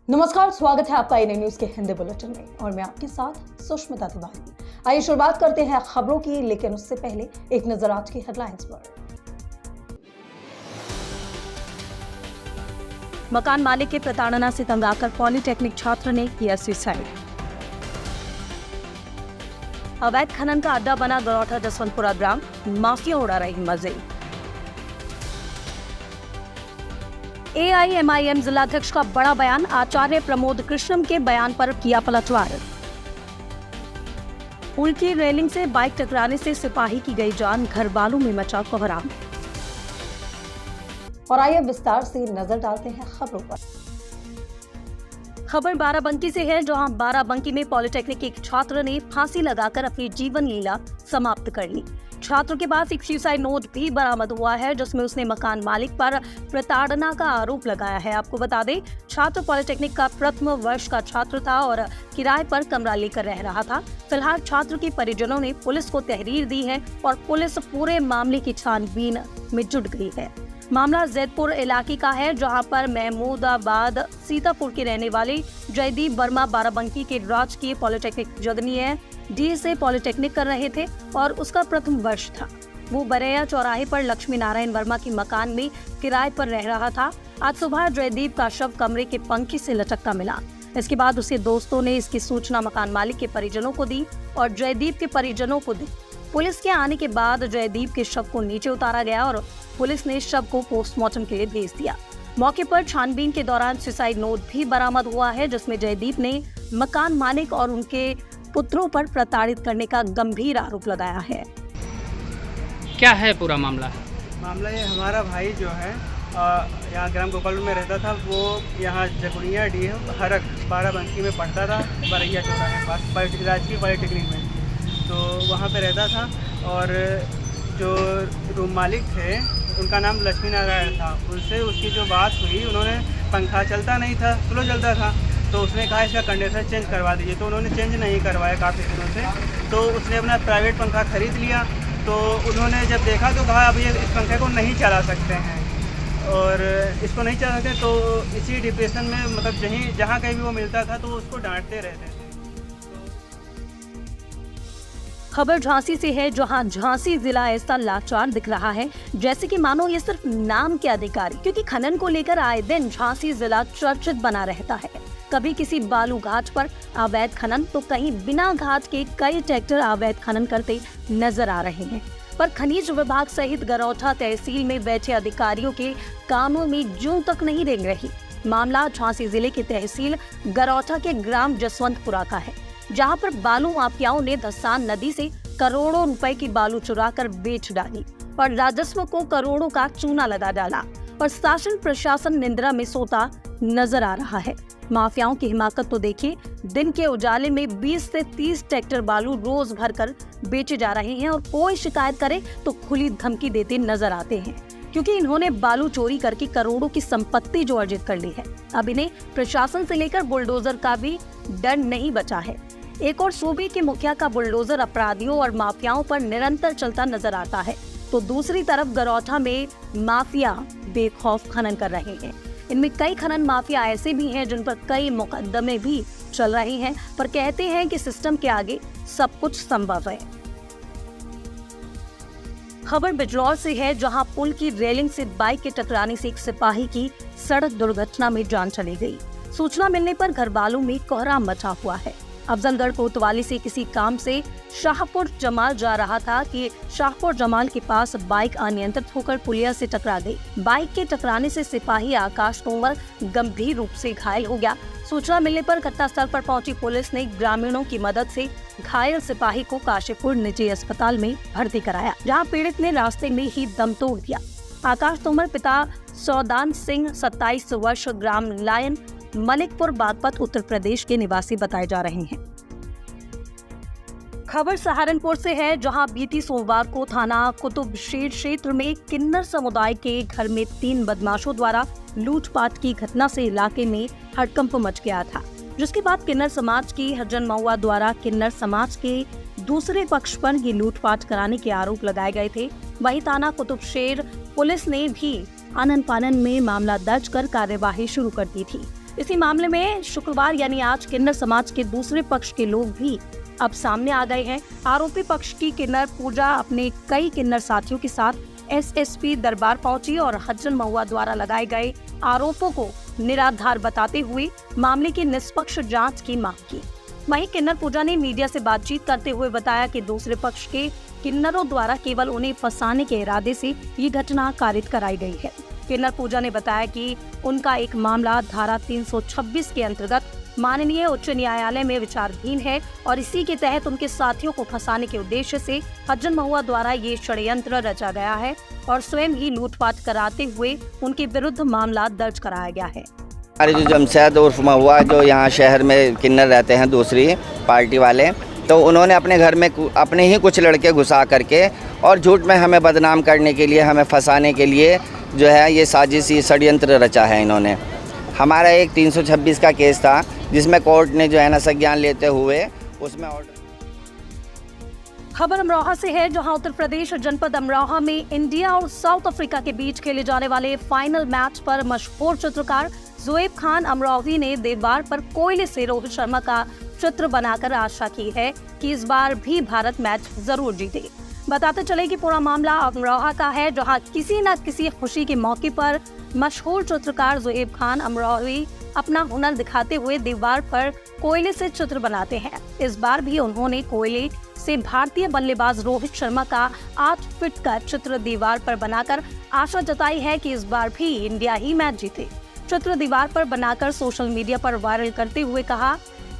नमस्कार, स्वागत है आपका एएनए न्यूज के हिंदी बुलेटिन में और मैं आपके साथ सुष्मिता तिवारी। आइए शुरुआत करते हैं खबरों की, लेकिन उससे पहले एक नजर आज की हेडलाइंस पर। मकान मालिक के प्रताड़ना से तंग आकर पॉलिटेक्निक छात्र ने किया सुसाइड। अवैध खनन का अड्डा बना गरौठा जसवंतपुरा ग्राम, माफिया उड़ा रही मजे। एआईएमआईएम जिलाध्यक्ष का बड़ा बयान, आचार्य प्रमोद कृष्णम के बयान पर किया पलटवार। पुल की रेलिंग से बाइक टकराने से सिपाही की गई जान, घर वालों में मचा कोहराम। और आइए विस्तार से नजर डालते हैं खबरों पर। खबर बाराबंकी से है, जहां बाराबंकी में पॉलिटेक्निक के एक छात्र ने फांसी लगाकर अपनी जीवन लीला समाप्त कर ली। छात्र के पास एक सुसाइड नोट भी बरामद हुआ है, जिसमें उसने मकान मालिक पर प्रताड़ना का आरोप लगाया है। आपको बता दें, छात्र पॉलिटेक्निक का प्रथम वर्ष का छात्र था और किराए पर कमरा लेकर रह रहा था। फिलहाल छात्र के परिजनों ने पुलिस को तहरीर दी है और पुलिस पूरे मामले की छानबीन में जुट गई है। मामला जैदपुर इलाके का है, जहां पर महमूदाबाद सीतापुर के रहने वाले जयदीप वर्मा बाराबंकी के राजकीय पॉलिटेक्निक जगनीय डीएसए पॉलिटेक्निक कर रहे थे और उसका प्रथम वर्ष था। वो बरैया चौराहे पर लक्ष्मी नारायण वर्मा के मकान में किराए पर रह रहा था। आज सुबह जयदीप का शव कमरे के पंखे से लटकता मिला। इसके बाद उसके दोस्तों ने इसकी सूचना मकान मालिक के परिजनों को दी और जयदीप के परिजनों को दी। पुलिस के आने के बाद जयदीप के शव को नीचे उतारा गया और पुलिस ने शव को पोस्टमार्टम के लिए भेज दिया। मौके पर छानबीन के दौरान सुसाइड नोट भी बरामद हुआ है, जिसमें जयदीप ने मकान मालिक और उनके पुत्रों पर प्रताड़ित करने का गंभीर आरोप लगाया है। क्या है पूरा मामला? ये हमारा भाई जो है यहाँ ग्राम गोपाल में रहता था। वो यहाँ जगुनिया डी हरक बाराबंकी में पढ़ता था, बरैया चौराहे पास राजकीय पॉलिटेक्निक में। तो वहाँ पे रहता था और जो रूम मालिक थे उनका नाम लक्ष्मी नारायण था। उनसे उसकी जो बात हुई, उन्होंने पंखा चलता नहीं था, स्लो चलता था, तो उसने कहा इसका कंडेंसर चेंज करवा दीजिए। तो उन्होंने चेंज नहीं करवाया काफ़ी दिनों से। तो उसने अपना प्राइवेट पंखा ख़रीद लिया। तो उन्होंने जब देखा तो कहा अब ये इस पंखे को नहीं चला सकते हैं और इसको नहीं चला सकते। तो इसी डिप्रेशन में मतलब जहाँ कहीं भी वो मिलता था तो उसको डांटते रहते थे। खबर झांसी से है, जहां झांसी जिला ऐसा लाचार दिख रहा है जैसे कि मानो ये सिर्फ नाम के अधिकारी, क्योंकि खनन को लेकर आए दिन झांसी जिला चर्चित बना रहता है। कभी किसी बालू घाट पर अवैध खनन तो कहीं बिना घाट के कई ट्रैक्टर अवैध खनन करते नजर आ रहे हैं। पर खनिज विभाग सहित गरौठा तहसील में बैठे अधिकारियों के कानों में जूं तक नहीं रेंग रही। मामला झांसी जिले के तहसील गरौठा के ग्राम जसवंतपुरा का है, जहां पर बालू माफियाओं ने धसान नदी से करोड़ों रुपए की बालू चुराकर बेच डाली और राजस्व को करोड़ों का चूना लगा डाला और शासन प्रशासन निंद्रा में सोता नजर आ रहा है। माफियाओं की हिमाकत तो देखिए, दिन के उजाले में 20 से 30 ट्रैक्टर बालू रोज भरकर बेचे जा रहे हैं और कोई शिकायत करे तो खुली धमकी देते नजर आते हैं, क्योंकि इन्होंने बालू चोरी करके करोड़ों की संपत्ति जो अर्जित कर ली है। अब इन्हें प्रशासन से लेकर बुलडोजर का भी डर नहीं बचा है। एक और सूबे के मुखिया का बुलडोजर अपराधियों और माफियाओं पर निरंतर चलता नजर आता है, तो दूसरी तरफ गरौठा में माफिया बेखौफ खनन कर रहे हैं। इनमें कई खनन माफिया ऐसे भी हैं जिन पर कई मुकदमे भी चल रहे हैं, पर कहते हैं कि सिस्टम के आगे सब कुछ संभव है। खबर बिजनौर से है, जहां पुल की रेलिंग से बाइक के टकराने से एक सिपाही की सड़क दुर्घटना में जान चली गई। सूचना मिलने पर घर वालों में कोहराम मचा हुआ है। अफजलगढ़ कोतवाली से किसी काम से शाहपुर जमाल जा रहा था कि शाहपुर जमाल के पास बाइक अनियंत्रित होकर पुलिया से टकरा गई। बाइक के टकराने से सिपाही आकाश तोमर गंभीर रूप से घायल हो गया। सूचना मिलने पर घटनास्थल पर पहुंची पुलिस ने ग्रामीणों की मदद से घायल सिपाही को काशीपुर निजी अस्पताल में भर्ती कराया, जहां पीड़ित ने रास्ते में ही दम तोड़ दिया। आकाश तोमर पिता सौदान सिंह 27 वर्ष ग्राम लायन मलिकपुर बागपत उत्तर प्रदेश के निवासी बताए जा रहे हैं। खबर सहारनपुर से है, जहां बीती सोमवार को थाना कुतुबशेर क्षेत्र में किन्नर समुदाय के घर में 3 बदमाशों द्वारा लूटपाट की घटना से इलाके में हड़कंप मच गया था, जिसके बाद किन्नर समाज की हरजन महुआ द्वारा किन्नर समाज के दूसरे पक्ष पर ये लूटपाट कराने के आरोप लगाए गए थे। वहीं थाना कुतुबशेर पुलिस ने भी आनन फानन में मामला दर्ज कर कार्यवाही शुरू कर दी थी। इसी मामले में शुक्रवार यानी आज किन्नर समाज के दूसरे पक्ष के लोग भी अब सामने आ गए हैं। आरोपी पक्ष की किन्नर पूजा अपने कई किन्नर साथियों के साथ एसएसपी दरबार पहुंची और हज्जन महुआ द्वारा लगाए गए आरोपों को निराधार बताते हुए मामले की निष्पक्ष जांच की मांग की। वहीं किन्नर पूजा ने मीडिया से बातचीत करते हुए बताया कि दूसरे पक्ष के किन्नरों द्वारा केवल उन्हें फंसाने के इरादे से ये घटना कारित कराई गई है। किन्नर पूजा ने बताया कि उनका एक मामला धारा 326 के अंतर्गत माननीय उच्च न्यायालय में विचाराधीन है और इसी के तहत उनके साथियों को फंसाने के उद्देश्य से हज्जन महुआ द्वारा ये षड्यंत्र रचा गया है और स्वयं ही लूटपाट कराते हुए उनके विरुद्ध मामला दर्ज कराया गया है। हमारे जो जमशेद उर्फ महुआ जो यहाँ शहर में किन्नर रहते हैं दूसरी पार्टी वाले, तो उन्होंने अपने घर में अपने ही कुछ लड़के घुसा करके और झूठ में हमें बदनाम करने के लिए, हमें फंसाने के लिए जो है ये साजिशी षड्यंत्र रचा है इन्होंने। हमारा एक 326 का केस था जिसमें कोर्ट ने जो है ना संज्ञान लेते हुए उसमें ऑर्डर। खबर अमरोहा से है, जहां उत्तर प्रदेश जनपद अमरोहा में इंडिया और साउथ अफ्रीका के बीच खेले जाने वाले फाइनल मैच पर मशहूर चित्रकार ज़ोएब खान अमरोही ने दीवार पर कोयले से रोहित शर्मा का चित्र बनाकर आशा की है कि इस बार भी भारत मैच जरूर जीते। बताते चले कि पूरा मामला अमरोहा का है, जहां किसी न किसी खुशी के मौके पर मशहूर चित्रकार ज़ोएब खान अमरोही अपना हुनर दिखाते हुए दीवार पर कोयले से चित्र बनाते हैं। इस बार भी उन्होंने कोयले से भारतीय बल्लेबाज रोहित शर्मा का 8 फीट का चित्र दीवार पर बनाकर आशा जताई है कि इस बार भी इंडिया ही मैच जीते। चित्र दीवार पर बनाकर सोशल मीडिया पर वायरल करते हुए कहा,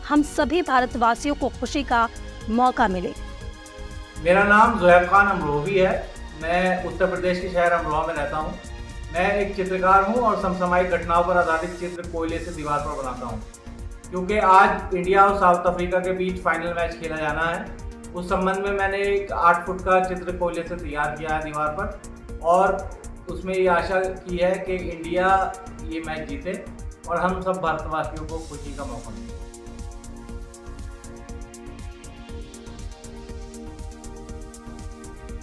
हम सभी भारतवासियों को खुशी का मौका मिले। मेरा नाम ज़ोएब खान अमरोही है। मैं उत्तर प्रदेश के शहर अमरोहा में रहता हूँ। मैं एक चित्रकार हूँ और समसामयिक घटनाओं पर आधारित चित्र कोयले से दीवार पर बनाता हूँ। क्योंकि आज इंडिया और साउथ अफ्रीका के बीच फाइनल मैच खेला जाना है, उस संबंध में मैंने एक 8 फुट का चित्र कोयले से तैयार किया है दीवार पर और उसमें ये आशा की है कि इंडिया ये मैच जीते और हम सब भारतवासियों को खुशी का मौका मिले।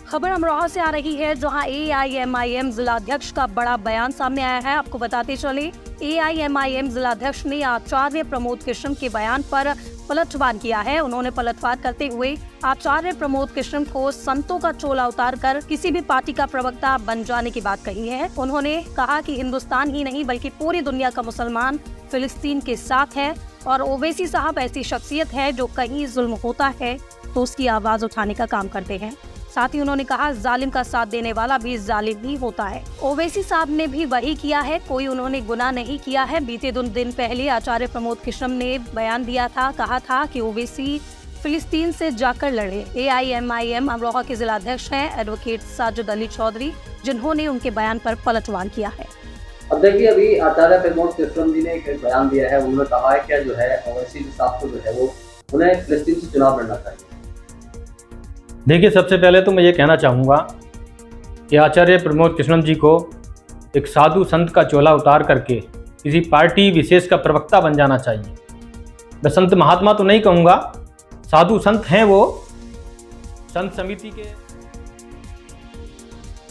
खबर अमरोहा से आ रही है, जहां AIMIM जिलाध्यक्ष का बड़ा बयान सामने आया है। आपको बताते चले, AIMIM जिलाध्यक्ष ने आचार्य प्रमोद कृष्ण के बयान पर पलटवार किया है। उन्होंने पलटवार करते हुए आचार्य प्रमोद कृष्ण को संतों का चोला उतार कर किसी भी पार्टी का प्रवक्ता बन जाने की बात कही है। उन्होंने कहा कि हिंदुस्तान ही नहीं बल्कि पूरी दुनिया का मुसलमान फिलिस्तीन के साथ है और ओवैसी साहब ऐसी शख्सियत है जो कहीं जुल्म होता है तो उसकी आवाज उठाने का काम करते हैं। साथ ही उन्होंने कहा, जालिम का साथ देने वाला भी जालिम ही होता है। ओवैसी साहब ने भी वही किया है, कोई उन्होंने गुनाह नहीं किया है। बीते 2 दिन पहले आचार्य प्रमोद कृष्ण ने बयान दिया था, कहा था कि ओवैसी फिलिस्तीन से जाकर लड़े। AIMIM अमरोहा के जिलाध्यक्ष हैं एडवोकेट साजिद अली चौधरी, जिन्होंने उनके बयान पर पलटवार किया है। अब देखिए, अभी आचार्य प्रमोद कृष्ण जी ने एक बयान दिया है, उन्होंने कहा है कि जो है ओवैसी साहब को जो है वो उन्हें फिलिस्तीन से चुनाव लड़ना चाहिए। देखिए, सबसे पहले तो मैं ये कहना चाहूँगा कि आचार्य प्रमोद कृष्णन जी को एक साधु संत का चोला उतार करके किसी पार्टी विशेष का प्रवक्ता बन जाना चाहिए। मैं संत महात्मा तो नहीं कहूँगा, साधु संत हैं वो, संत समिति के।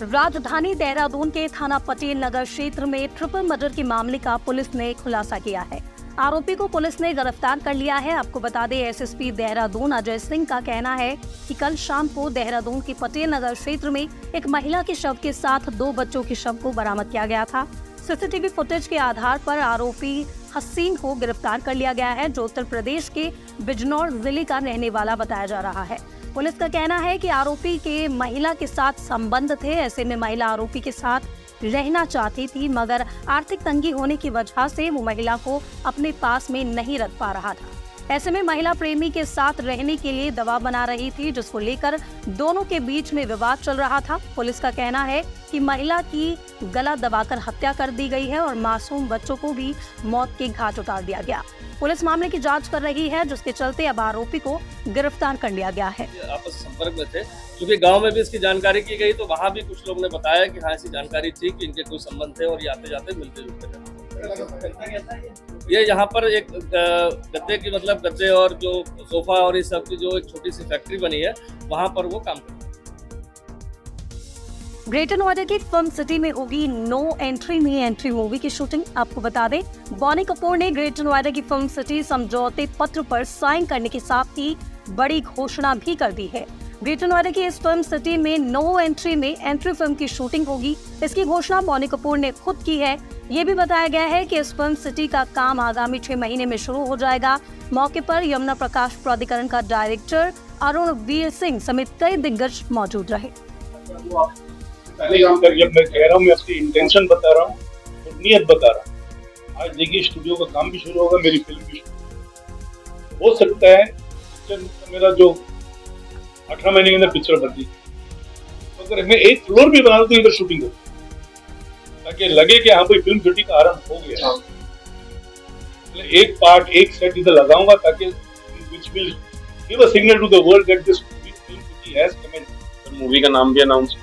राजधानी देहरादून के थाना पटेल नगर क्षेत्र में ट्रिपल मर्डर के मामले का पुलिस ने खुलासा किया है। आरोपी को पुलिस ने गिरफ्तार कर लिया है। आपको बता दें, SSP देहरादून अजय सिंह का कहना है कि कल शाम को देहरादून के पटेल नगर क्षेत्र में एक महिला के शव के साथ 2 बच्चों के शव को बरामद किया गया था। CCTV फुटेज के आधार पर आरोपी हसीन को गिरफ्तार कर लिया गया है, जो उत्तर प्रदेश के बिजनौर जिले का रहने वाला बताया जा रहा है। पुलिस का कहना है कि आरोपी के महिला के साथ संबंध थे। ऐसे में महिला आरोपी के साथ रहना चाहती थी, मगर आर्थिक तंगी होने की वजह से वो महिला को अपने पास में नहीं रख पा रहा था। ऐसे में महिला प्रेमी के साथ रहने के लिए दबाव बना रही थी, जिसको लेकर दोनों के बीच में विवाद चल रहा था। पुलिस का कहना है कि महिला की गला दबाकर हत्या कर दी गई है और मासूम बच्चों को भी मौत के घाट उतार दिया गया। पुलिस मामले की जांच कर रही है, जिसके चलते अब आरोपी को गिरफ्तार कर लिया गया है। आपस संपर्क में थे, क्योंकि गांव में भी इसकी जानकारी की गई तो वहाँ भी कुछ लोग ने बताया कि हाँ ऐसी जानकारी थी कि इनके कोई संबंध थे और ये आते जाते मिलते जुलते थे। ये यहाँ पर एक गद्दे की मतलब गद्दे और जो सोफा और इस सब की जो एक छोटी सी फैक्ट्री बनी है, वहाँ पर वो काम करते हैं। ग्रेटर नोएडा की फिल्म सिटी में होगी नो एंट्री में एंट्री मूवी की शूटिंग। आपको बता दें, बॉनी कपूर ने ग्रेटर नोएडा की फिल्म सिटी समझौते पत्र पर साइन करने के साथ ही बड़ी घोषणा भी कर दी है। ग्रेटर नोएडा की इस फिल्म सिटी में नो एंट्री में एंट्री फिल्म की शूटिंग होगी। इसकी घोषणा बॉनी कपूर ने खुद की है। ये भी बताया गया है कि इस फिल्म सिटी का काम आगामी 6 महीने में शुरू हो जाएगा। मौके पर यमुना प्रकाश प्राधिकरण का डायरेक्टर अरुण वीर सिंह समेत कई दिग्गज मौजूद रहे। पहले काम करके मैं कह रहा हूँ, मैं अपनी इंटेंशन बता रहा हूँ और नियत बता रहा हूँ। आज देखिए स्टूडियो का काम भी शुरू होगा, मेरी फिल्म भी शुरू हो सकता है। मेरा जो 18 महीने के अंदर पिक्चर बनती, तो अगर मैं एक फ्लोर भी बना दूं तो इधर शूटिंग करूँ ताकि लगे कि हाँ भाई फिल्म सिटी का आरंभ हो गया। एक पार्ट एक सेट इधर लगाऊंगा ताकि which will give a signal to the world that this film city has commenced। Movie का नाम भी अनाउंस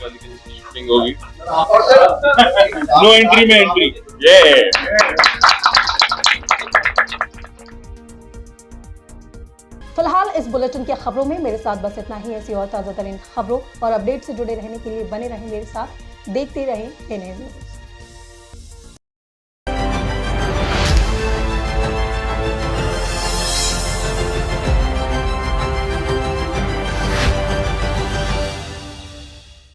शूटिंग होगी। नो एंट्री में एंट्री। फिलहाल इस बुलेटिन की खबरों में मेरे साथ बस इतना ही। ऐसी और ताज़ा तरीन खबरों और अपडेट से जुड़े रहने के लिए बने रहें मेरे साथ, देखते रहें NN न्यूज़।